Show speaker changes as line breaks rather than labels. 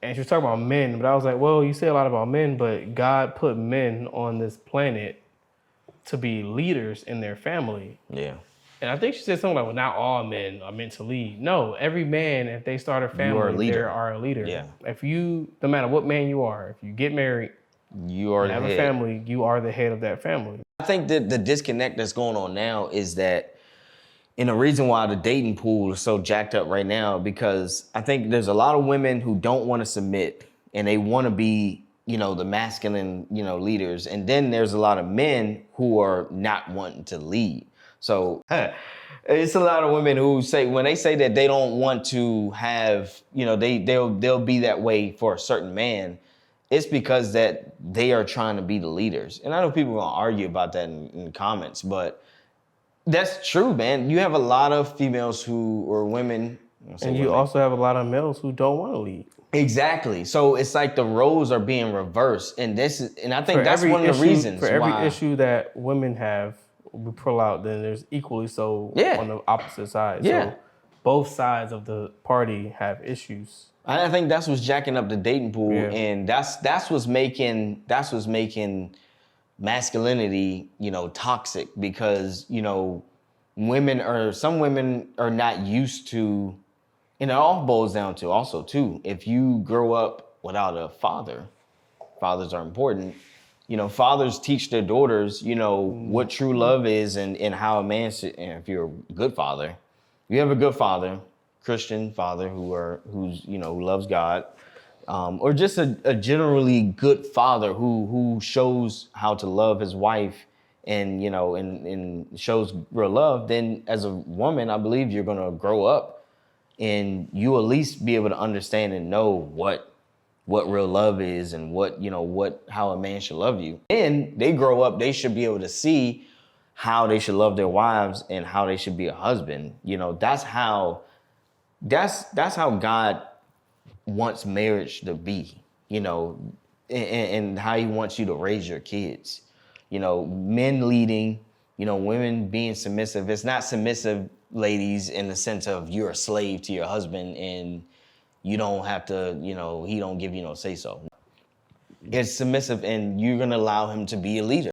And she was talking about men, but I was like, well, you say a lot about men, but God put men on this planet to be leaders in their family.
Yeah.
And I think she said something like, well, not all men are meant to lead. No, every man, if they start a
You are a
family, they
leader.
are a leader.
Yeah.
If you, no matter what man you are, if you get married,
You are
and
the
have
head.
a family, you are the head of that family.
I think that the disconnect that's going on now is that, and the reason why the dating pool is so jacked up right now, because I think there's a lot of women who don't want to submit and they want to be, the masculine, leaders. And then there's a lot of men who are not wanting to lead. So it's a lot of women who say, when they say that they don't want to have, they'll be that way for a certain man, it's because that they are trying to be the leaders. And I know people are gonna argue about that in the comments, but that's true, man. You have a lot of females or women.
And you also have a lot of males who don't want to lead.
Exactly. So it's like the roles are being reversed, and I think that's one of the reasons
for every issue that women have, we pull out, then there's equally so on the opposite side.
Yeah.
So both sides of the party have issues.
I think that's what's jacking up the dating pool,
Yeah.
and that's what's making masculinity, toxic, because some women are not used to, and it all boils down to also too, if you grow up without a father, fathers are important. Fathers teach their daughters, what true love is and how a man should, and if you're a good father, you have a good father, Christian father who loves God, or just a generally good father who shows how to love his wife and shows real love, then as a woman, I believe you're gonna grow up and you at least be able to understand and know what real love is and how a man should love you. And they grow up, they should be able to see how they should love their wives and how they should be a husband. That's how God wants marriage to be, and how he wants you to raise your kids. Men leading, women being submissive. It's not submissive, ladies, in the sense of you're a slave to your husband and you don't have to, he don't give you no say so. It's submissive and you're gonna allow him to be a leader.